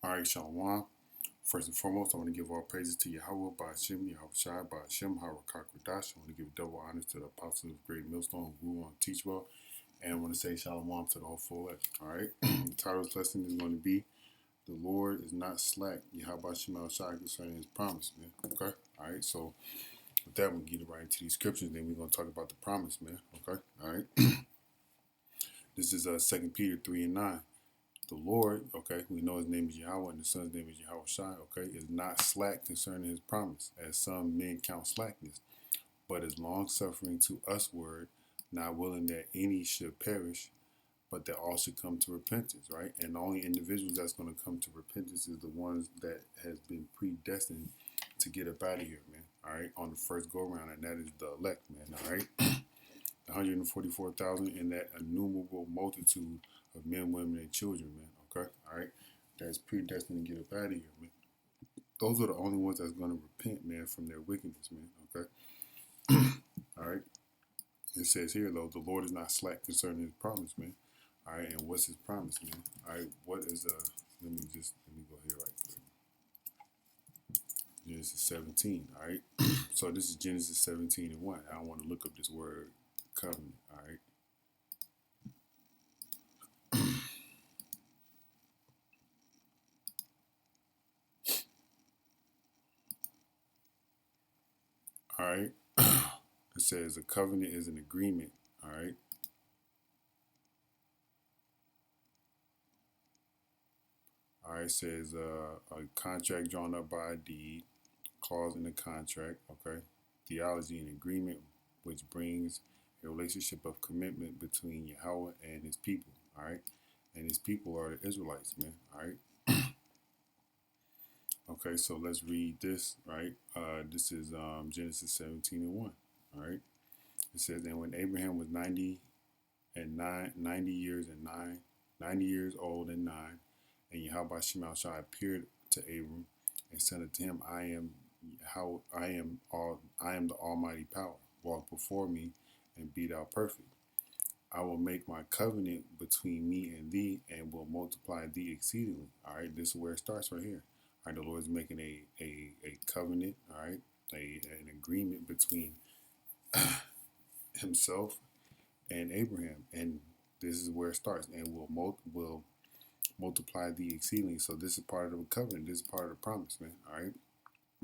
All right, Shalom. First and foremost, I want to give all praises to Yahweh, Ba'ashem, Yahweh Shai, Ba'ashem, Harakat I want to give double honors to the apostles of Great Millstone, who grew on Teach Well, and I want to say Shalom to the whole full left. All right, the title of this lesson is going to be "The Lord is not slack." Yahweh Shai concerning His promise, man. Okay, all right. So with that, we'll get right into these scriptures. Then we're going to talk about the promise, man. Okay, all right. This is 2 Peter 3:9. The Lord, okay, we know His name is Yahweh and the Son's name is Yahweh Shai, okay, is not slack concerning His promise, as some men count slackness, but is long suffering to usward, not willing that any should perish, but that all should come to repentance, right? And the only individuals that's going to come to repentance is the ones that has been predestined to get up out of here, man. All right, on the first go round, and that is the elect, man. All right, 144,000 in that innumerable multitude of men, women, and children, man. Okay, all right, that's predestined to get up out of here, man. Those are the only ones that's going to repent, man, from their wickedness, man. Okay, all right. It says here though, the Lord is not slack concerning His promise, man. All right, and what's His promise, man? All right, what is let me go here right quick. Genesis 17. All right, so this is Genesis 17:1. I don't want to look up this word covenant. All right. All right. It says a covenant is an agreement. All right. All right. It says a contract drawn up by a deed, clause in the contract. Okay. Theology and agreement, which brings a relationship of commitment between Yahweh and His people. All right. And His people are the Israelites, man. All right. Okay. So let's read this. Right. This is Genesis 17:1. All right. It says, and when Abraham was 90 years and 90 years old and 9, and Yahweh Shemel Shai appeared to Abram and said unto him, I am the Almighty Power. Walk before me and be thou perfect. I will make my covenant between me and thee and will multiply thee exceedingly. All right, this is where it starts right here. All right, the Lord is making a covenant, all right, an agreement between Himself and Abraham, and this is where it starts, and will multiply thee exceedingly. So this is part of the covenant. This is part of the promise, man. All right,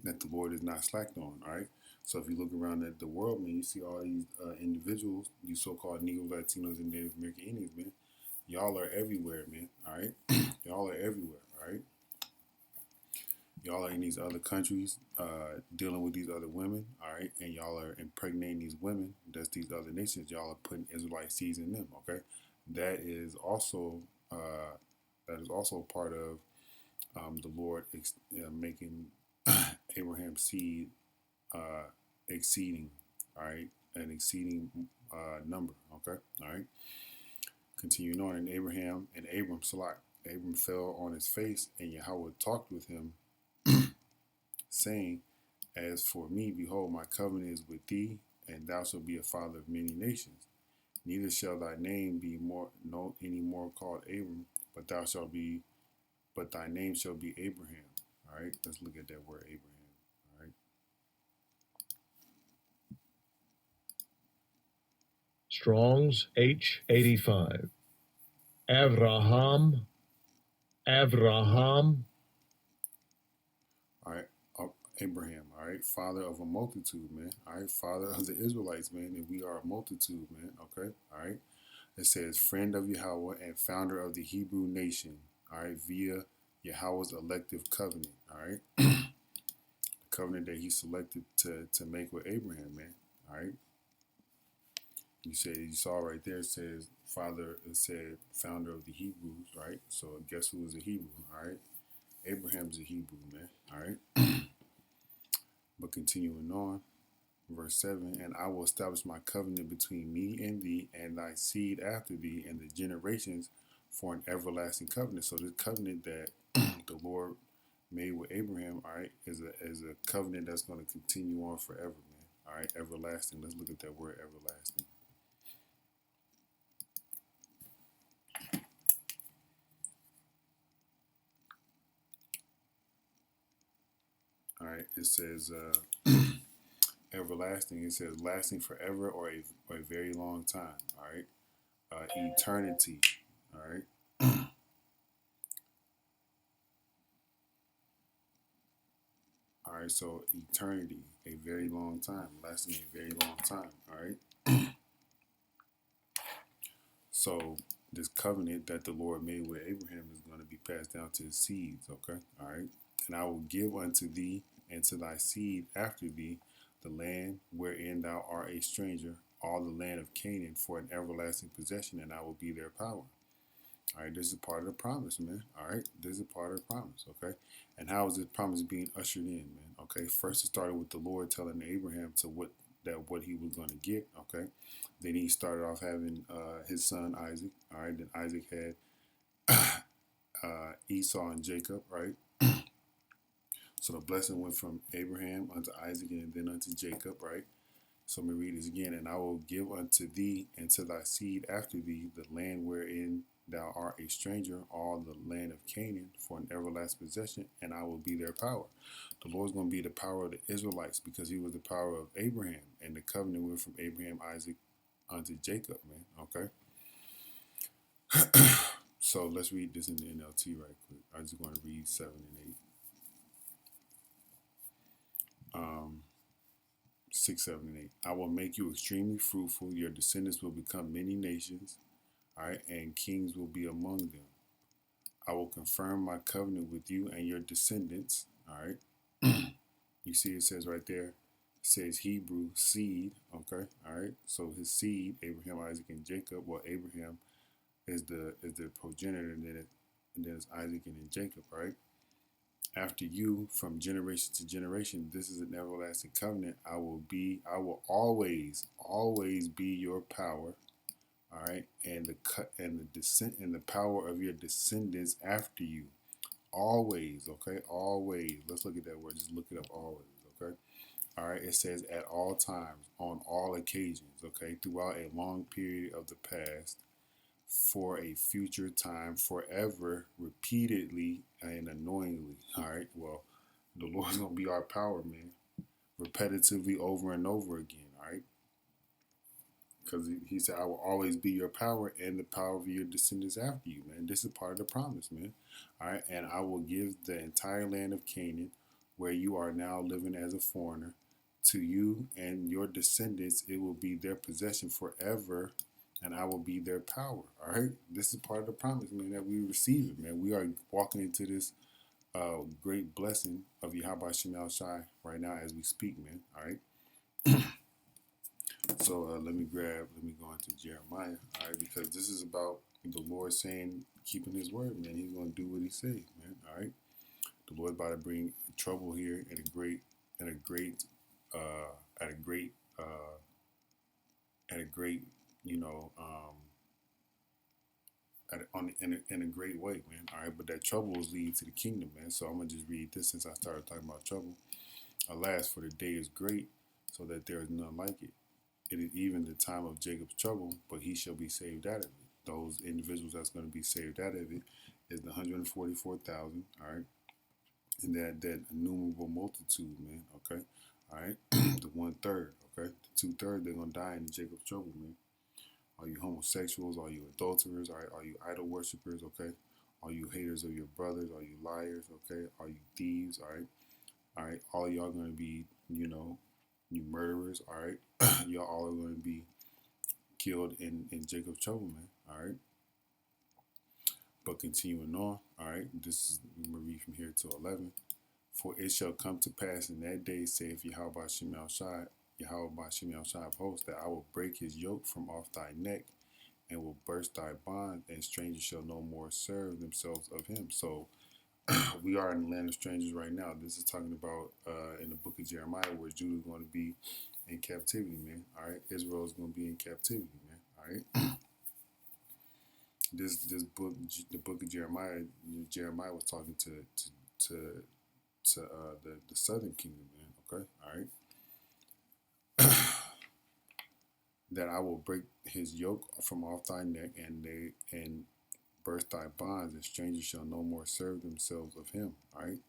that the Lord is not slacked on. All right. So if you look around at the world, man, you see all these individuals, these so-called Negro, Latinos, and Native American Indians, man. Y'all are everywhere, man. All right, y'all are everywhere. All right. Y'all are in these other countries dealing with these other women, all right? And y'all are impregnating these women. That's these other nations. Y'all are putting Israelite seeds in them, okay? That is also part of the Lord making Abraham's seed exceeding, all right? An exceeding number, okay? All right? Continuing on, and Abram fell on his face, and Yahweh talked with him, saying, as for me, behold, my covenant is with thee, and thou shalt be a father of many nations. Neither shall thy name be any more called Abram, but thy name shall be Abraham. All right, let's look at that word Abraham. All right, Strong's H85. Avraham. all right, Abraham. All right, father of a multitude, man. All right, father of the Israelites, man, and we are a multitude, man. Okay, all right. It says, friend of Yahweh and founder of the Hebrew nation, all right, via Yahweh's elective covenant, all right, the covenant that He selected to make with Abraham, man, all right. You saw right there, it says, it said founder of the Hebrews, right? So guess who is a Hebrew, all right? Abraham's a Hebrew, man, all right. But continuing on, verse 7, and I will establish my covenant between me and thee and thy seed after thee and the generations for an everlasting covenant. So this covenant that the Lord made with Abraham, all right, is a covenant that's going to continue on forever, man. All right, everlasting. Let's look at that word everlasting. All right, it says everlasting. It says lasting forever or a very long time. All right, eternity. All right. All right, so eternity, a very long time, lasting a very long time. All right. So this covenant that the Lord made with Abraham is going to be passed down to his seeds. Okay. All right. And I will give unto thee and to thy seed after thee the land wherein thou art a stranger, all the land of Canaan for an everlasting possession, and I will be their power. All right, this is part of the promise, man. All right, this is part of the promise, okay? And how is this promise being ushered in, man? Okay, first it started with the Lord telling Abraham to what he was going to get, okay? Then he started off having his son Isaac, all right? Then Isaac had Esau and Jacob, right? So the blessing went from Abraham unto Isaac and then unto Jacob, right? So let me read this again. And I will give unto thee and to thy seed after thee the land wherein thou art a stranger, all the land of Canaan for an everlasting possession, and I will be their power. The Lord's going to be the power of the Israelites because he was the power of Abraham. And the covenant went from Abraham, Isaac, unto Jacob, man. Okay? So let's read this in the NLT right quick. I just want to read 7 and 8. 6, 7, and 8. I will make you extremely fruitful. Your descendants will become many nations. All right, and kings will be among them. I will confirm my covenant with you and your descendants. All right. You see it says right there, it says Hebrew seed. Okay. All right. So his seed, Abraham, Isaac, and Jacob. Well, Abraham is the progenitor, and then it's Isaac and then Jacob, right? After you, from generation to generation, this is an everlasting covenant. I will always be your power. All right, and the descent and the power of your descendants after you, always. Okay, always. Let's look at that word. Just look it up. Always. Okay. All right. It says at all times, on all occasions. Okay, throughout a long period of the past, for a future time, forever, repeatedly and annoyingly. All right. Well, the Lord's gonna be our power, man. Repetitively over and over again. All right. Because he said, I will always be your power and the power of your descendants after you, man. This is part of the promise, man. All right. And I will give the entire land of Canaan, where you are now living as a foreigner, to you and your descendants. It will be their possession forever, and I will be their power. All right. This is part of the promise, man, that we receive it, man. We are walking into this great blessing of Yahweh Shemel Shai right now as we speak, man. All right. So let me go into Jeremiah, all right, because this is about the Lord saying, keeping his word, man. He's going to do what he says, man, all right. The Lord about to bring trouble here at a great, you know, in a great way, man, all right. But that trouble is leading to the kingdom, man. So I'm going to just read this since I started talking about trouble. Alas, for the day is great, so that there is none like it. It is even the time of Jacob's trouble, but he shall be saved out of it. Those individuals that's going to be saved out of it is the 144,000, all right? And that innumerable multitude, man, okay? All right? The 1/3, okay? The 2/3, they're going to die in Jacob's trouble, man. All you homosexuals, all you adulterers, all right? All you idol worshippers, okay? All you haters of your brothers, all you liars, okay? All you thieves, all right? All right? All y'all going to be, you murderers, all right? Y'all all are going to be killed in Jacob's trouble, man. All right. But continuing on, all right, this is, I'm going to read from here to 11. For it shall come to pass in that day, saith Yahweh Shemel Shai of hosts, that I will break his yoke from off thy neck and will burst thy bonds, and strangers shall no more serve themselves of him. So we are in the land of strangers right now. This is talking about in the book of Jeremiah, where Judah is going to be in captivity, man. All right. Israel is going to be in captivity, man. All right. This book, the book of Jeremiah. Jeremiah was talking to the southern kingdom, man. Okay, all right. That I will break his yoke from off thy neck, and burst thy bonds, and strangers shall no more serve themselves of him. All right.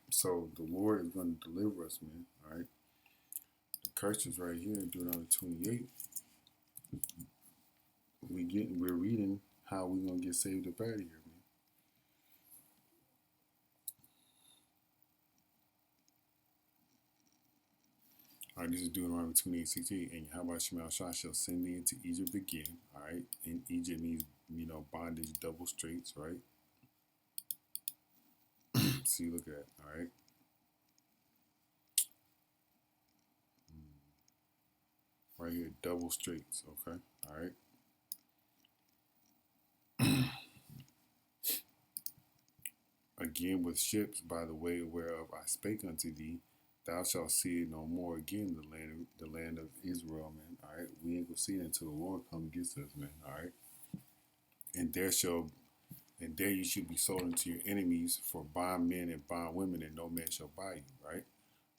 So the Lord is going to deliver us, man. All right. The curse is right here in Deuteronomy 28. We're reading how we're gonna get saved up out of here, man. All right, this is Deuteronomy 28:16. And Yahweh Shema Shah shall send thee into Egypt again. All right. And Egypt means, bondage, double straits, right? See, look at that. All right. Right here, double straits, okay? All right. Again with ships by the way whereof I spake unto thee, thou shalt see it no more again, the land of Israel, man. All right. We ain't gonna see it until the Lord come against us, man. All right. And there you should be sold unto your enemies for bondmen and bondwomen, and no man shall buy you, right?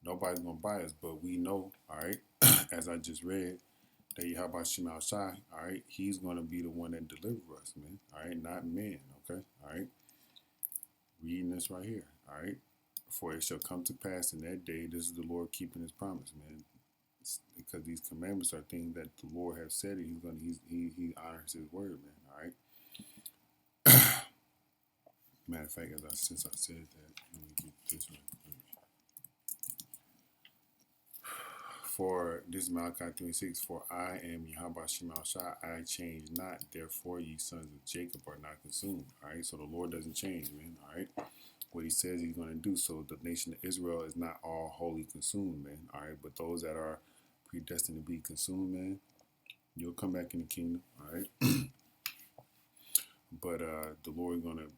Nobody's gonna buy us, but we know, all right, as I just read, that Yahweh Shema Shai, all right, he's gonna be the one that deliver us, man. All right, not men, okay? All right. Reading this right here, all right. For it shall come to pass in that day, this is the Lord keeping his promise, man. Because these commandments are things that the Lord has said, and he honors his word, man. All right. Matter of fact, since I said that, let me get this one. For this is Malachi 3:6. For I am Yahweh Shema Shai, I change not. Therefore, ye sons of Jacob are not consumed. All right. So the Lord doesn't change, man. All right. What he says he's going to do. So the nation of Israel is not all wholly consumed, man. All right. But those that are predestined to be consumed, man, you'll come back in the kingdom. All right. But the Lord is going to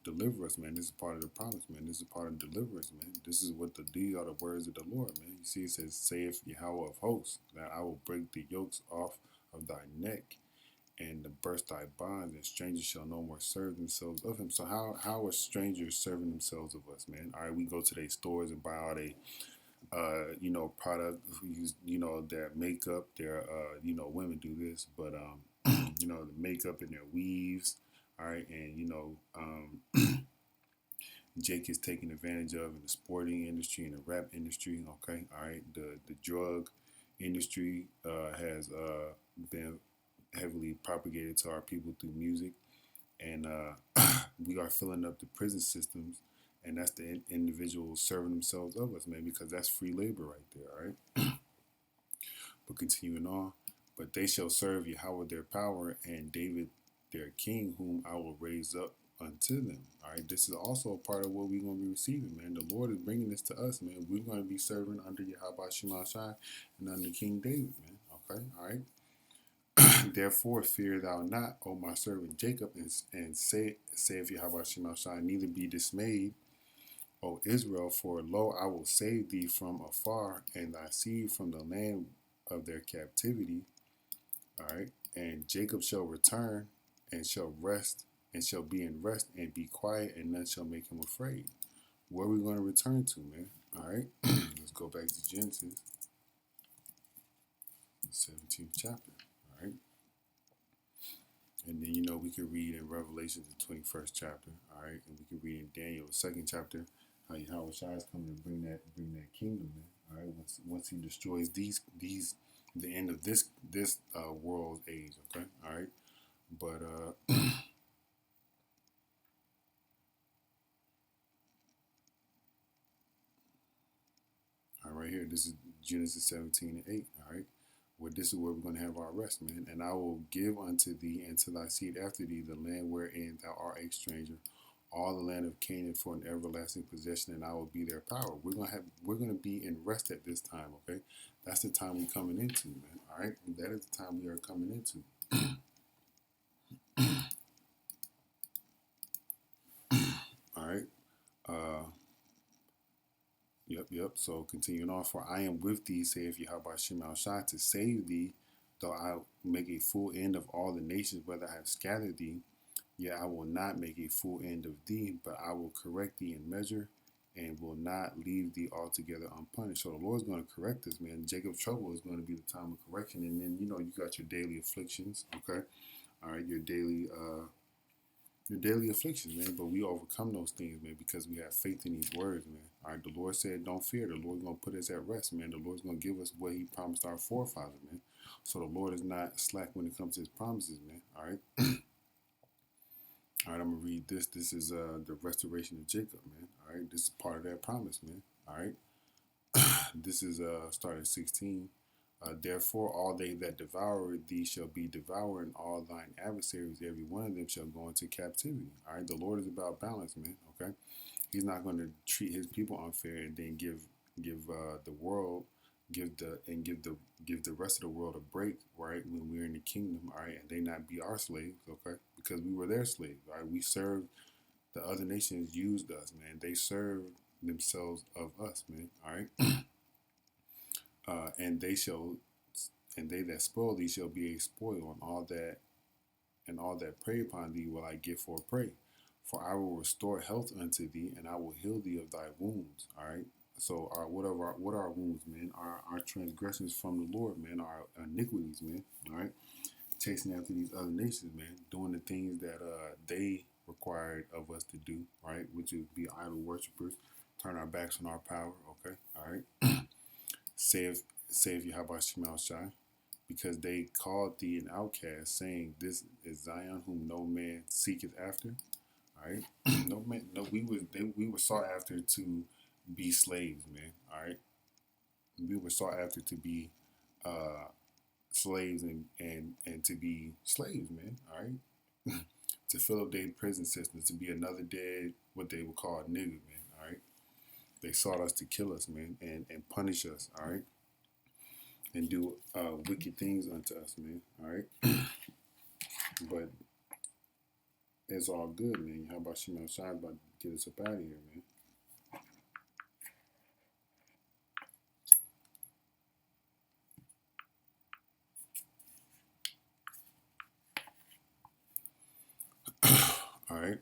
deliver us, man. This is part of the promise, man. This is part of deliverance, man. These are the words of the Lord, man. You see, it says, saith Yahweh of hosts, that I will break the yokes off of thy neck and to burst thy bonds, and strangers shall no more serve themselves of him. So how are strangers serving themselves of us, man? All right, we go to their stores and buy all they product, their makeup, their women do this, but the makeup and their weaves, all right, and Jake is taking advantage of in the sporting industry and the rap industry. Okay, all right. The drug industry has been heavily propagated to our people through music, and we are filling up the prison systems, and that's the individuals serving themselves of us, man, because that's free labor right there. All right. But continuing on, but they shall serve Yahweh their power, and David their king, whom I will raise up unto them. All right, this is also a part of what we're going to be receiving, man. The Lord is bringing this to us, man. We're going to be serving under Yahweh Shema Shai and under King David, man. Okay, all right. Therefore, fear thou not, O my servant Jacob, and saith Yahweh Shema Shai, neither be dismayed, O Israel, for lo, I will save thee from afar, and thy seed from the land of their captivity. All right, and Jacob shall return and shall rest and shall be in rest and be quiet, and none shall make him afraid. Where are we going to return to, man? All right, let's go back to Genesis, 17th chapter. All right, and then we can read in Revelation, the 21st chapter. All right, and we can read in Daniel, the 2nd chapter, how Yahweh Shai is coming to bring that kingdom, man. All right, once he destroys these the end of this world's age. Okay, all right, but all right, here, this is Genesis 17:8. All right, this is where we're going to have our rest, man. And I will give unto thee and to thy seed after thee the land wherein thou art a stranger, all the land of Canaan for an everlasting possession, and I will be their power. We're gonna be in rest at this time. Okay, that's the time we're coming into, man. All right, that is the time we are coming into. All right. Yep. So continuing on, for I am with thee, saith Yahweh Shema Shai, to save thee, though I make a full end of all the nations, whether I have scattered thee. Yet I will not make a full end of thee, but I will correct thee in measure, and will not leave thee altogether unpunished. So the Lord's going to correct us, man. Jacob's trouble is going to be the time of correction, and then you got your daily afflictions, okay? All right, your daily your daily afflictions, man. But we overcome those things, man, because we have faith in these words, man. All right, the Lord said, don't fear. The Lord's going to put us at rest, man. The Lord's going to give us what he promised our forefathers, man. So the Lord is not slack when it comes to his promises, man. All right. All right, I'm going to read this. This is the restoration of Jacob, man. All right, this is part of that promise, man. All right. This is start at 16. Therefore, all they that devour thee shall be devoured, and all thine adversaries, every one of them, shall go into captivity. All right, the Lord is about balance, man. Okay, He's not going to treat His people unfair and then give the world give the rest of the world a break, right? When we're in the kingdom, all right, and they not be our slaves, okay? Because we were their slaves, all right? We served the other nations, used us, man. They served themselves of us, man. All right. And they that spoil thee shall be a spoil, and all that prey upon thee will I give for a prey. For I will restore health unto thee, and I will heal thee of thy wounds. All right. So, what are our wounds, man? Our transgressions from the Lord, man. Our iniquities, man. All right. Chasing after these other nations, man. Doing the things that they required of us to do, right? Which is be idol worshippers, turn our backs on our power. Okay. All right. Save Yahweh Shemal Shai, because they called thee an outcast, saying, "This is Zion, whom no man seeketh after." All right, no man, no, we were sought after to be slaves, man. All right, we were sought after to be slaves and to be slaves, man. All right, to fill up their prison systems, to be another dead, what they would call nigga, man. All right, they sought us to kill us, man, and punish us. All right, and do wicked things unto us, man. All right, but it's all good, man. How about Shimon Shai about to get us up out of here, man? All right,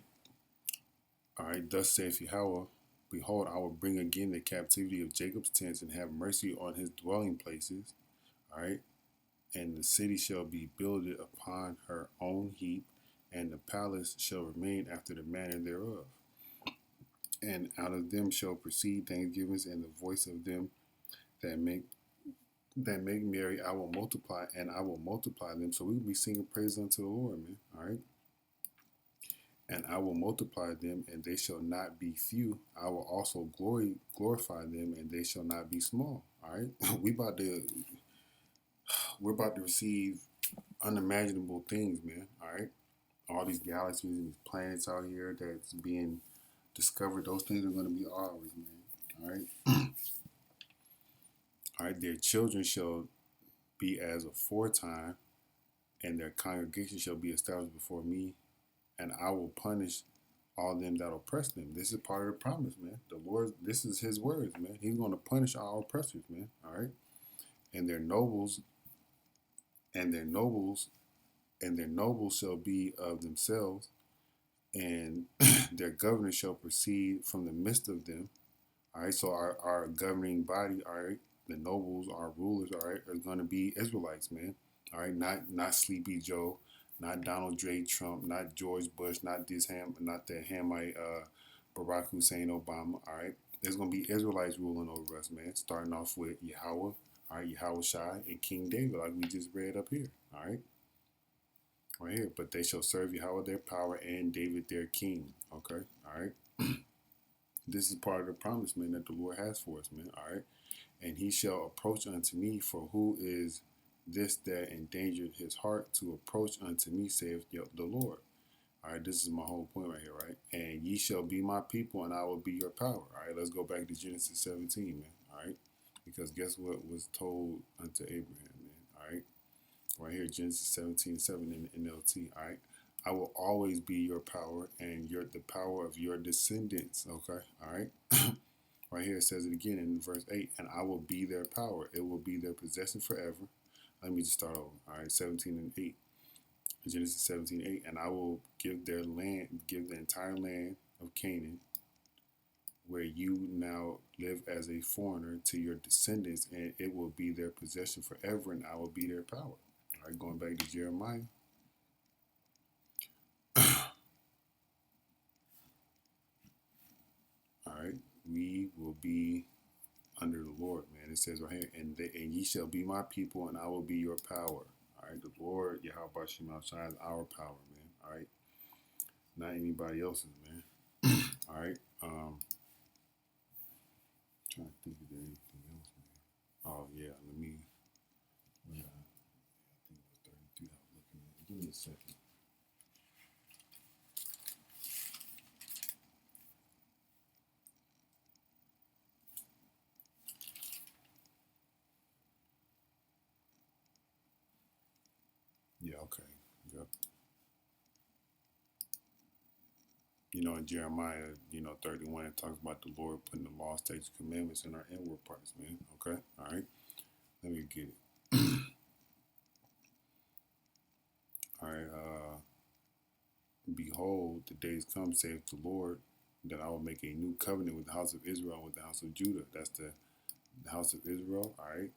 all right. Thus saith Yahweh, behold, I will bring again the captivity of Jacob's tents and have mercy on his dwelling places. All right, and the city shall be builded upon her own heap, and the palace shall remain after the manner thereof. And out of them shall proceed thanksgivings and the voice of them that make merry. I will multiply, and I will multiply them. So we will be singing praise unto the Lord, man. All right. And I will multiply them, and they shall not be few. I will also glorify them, and they shall not be small. All right. We're about to receive unimaginable things, man. All right. All these galaxies and these planets out here that's being discovered, those things are going to be ours, man. All right. All right. Their children shall be as aforetime, and their congregation shall be established before me, and I will punish all them that oppress them. This is part of the promise, man. The Lord, this is His words, man. He's going to punish our oppressors, man. All right, and their nobles, and their nobles, and their nobles shall be of themselves, and their governors shall proceed from the midst of them. All right, so our governing body, all right, the nobles, our rulers, all right, are going to be Israelites, man. All right, not Sleepy Joe, not Donald J. Trump, not George Bush, not not that Hamite Barack Hussein Obama. All right, there's going to be Israelites ruling over us, man. Starting off with Yahweh, all right, Yahweh Shai and King David, like we just read up here. All right, right here. But they shall serve Yahweh their power and David their king. Okay, all right. This is part of the promise, man, that the Lord has for us, man. All right. And he shall approach unto me, for who is this that endangered his heart to approach unto me, saith the Lord. All right, this is my whole point right here, right? And ye shall be my people, and I will be your power. All right, let's go back to Genesis 17, man. All right, because guess what was told unto Abraham, man? All right, right here, Genesis 17:7 in NLT. All right, I will always be your power and the power of your descendants. Okay, all right. Right here it says it again in verse 8, and I will be their power. It will be their possession forever. Let me just start over. All right, 17 and 8. Genesis 17:8, and I will give their land, give the entire land of Canaan, where you now live as a foreigner, to your descendants, and it will be their possession forever, and I will be their power. All right, going back to Jeremiah. we will be under the Lord, man. It says right here, and ye shall be my people, and I will be your power. All right, the Lord, Yahweh Shem Shai, is our power, man. All right, not anybody else's, man. All right. Trying to think of anything else, man. Oh yeah, let me. I think it was 33. I was looking at. Give me a second. Yeah, okay. Yep. In Jeremiah, 31, it talks about the Lord putting the law, statutes, commandments in our inward parts, man. Okay? All right? Let me get it. All right. Behold, the days come, saith the Lord, that I will make a new covenant with the house of Israel and with the house of Judah. That's the house of Israel, all right,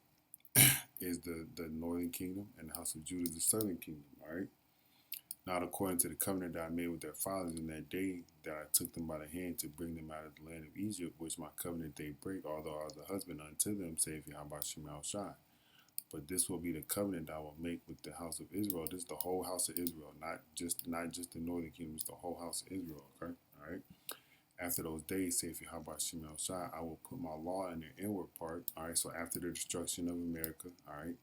is the northern kingdom, and the house of Judah is the southern kingdom, all right? Not according to the covenant that I made with their fathers in that day that I took them by the hand to bring them out of the land of Egypt, which my covenant they break, although I was a husband unto them, saith Yahweh Shem Shai. But this will be the covenant that I will make with the house of Israel. This is the whole house of Israel, not just the northern kingdom, it's the whole house of Israel, okay? All right. After those days, saith Yahweh Shem Shai, I will put my law in their inward part. All right. So after the destruction of America, all right,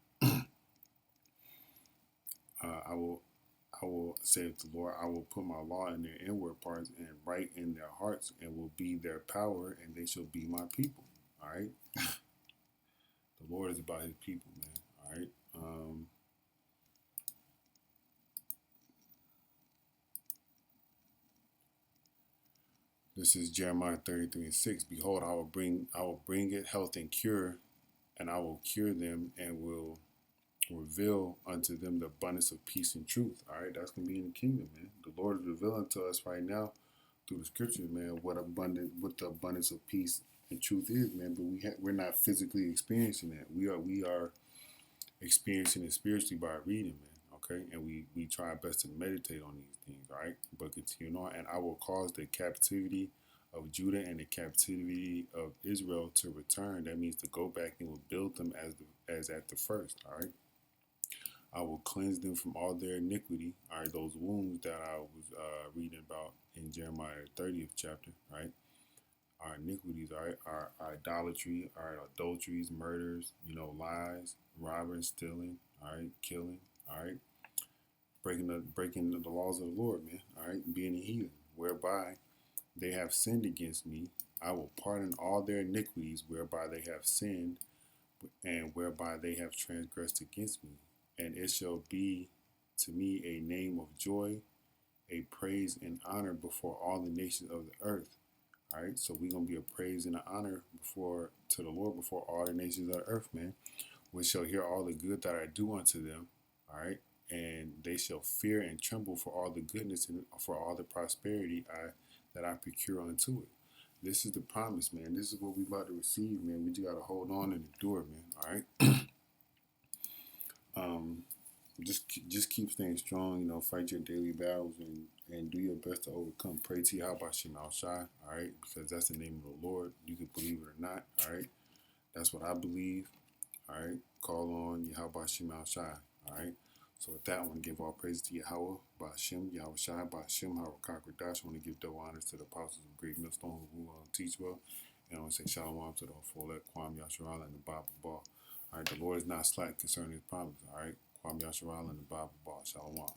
I will save the Lord. I will put my law in their inward parts and write in their hearts, and will be their power, and they shall be my people. All right. The Lord is about His people, man. All right. This is Jeremiah 33:6. Behold, I will bring it health and cure, and I will cure them, and will reveal unto them the abundance of peace and truth. All right, that's gonna be in the kingdom, man. The Lord is revealing to us right now through the scriptures, man, what the abundance of peace and truth is, man. But we're not physically experiencing that. We are experiencing it spiritually by reading, man. Okay, and we try our best to meditate on these things, all right? But continue on, and I will cause the captivity of Judah and the captivity of Israel to return. That means to go back and will build them as at the first, all right? I will cleanse them from all their iniquity, all right? Those wounds that I was reading about in Jeremiah 30th chapter, right? Our iniquities, all right? Our idolatry, our adulteries, murders, lies, robbing, stealing, all right? Killing, all right? Breaking the laws of the Lord, man, all right? Being a heathen, whereby they have sinned against me. I will pardon all their iniquities whereby they have sinned and whereby they have transgressed against me. And it shall be to me a name of joy, a praise and honor before all the nations of the earth. All right, so we're gonna be a praise and an honor to the Lord before all the nations of the earth, man. Which shall hear all the good that I do unto them. All right, and they shall fear and tremble for all the goodness and for all the prosperity that I procure unto it. This is the promise, man. This is what we about to receive, man. We just gotta hold on and endure, man. All right. Just keep staying strong. Fight your daily battles and do your best to overcome. Pray to Yahweh Shem Shai. All right, because that's the name of the Lord. You can believe it or not. All right, that's what I believe. All right, call on Yahweh Shem Shai. All right. So with that, I want to give all praise to Yahweh, Ba'ashem, Yahweh Shai, Ba'ashem, Harakakadash. I want to give double honors to the apostles of Great Millstone who teach well. And I want to say shalom to the Folet, Kwam Yasharal, and the Bible Ball. All right, the Lord is not slack concerning His promise. All right, Kwam Yasharal and the Bible Ball. Shalom.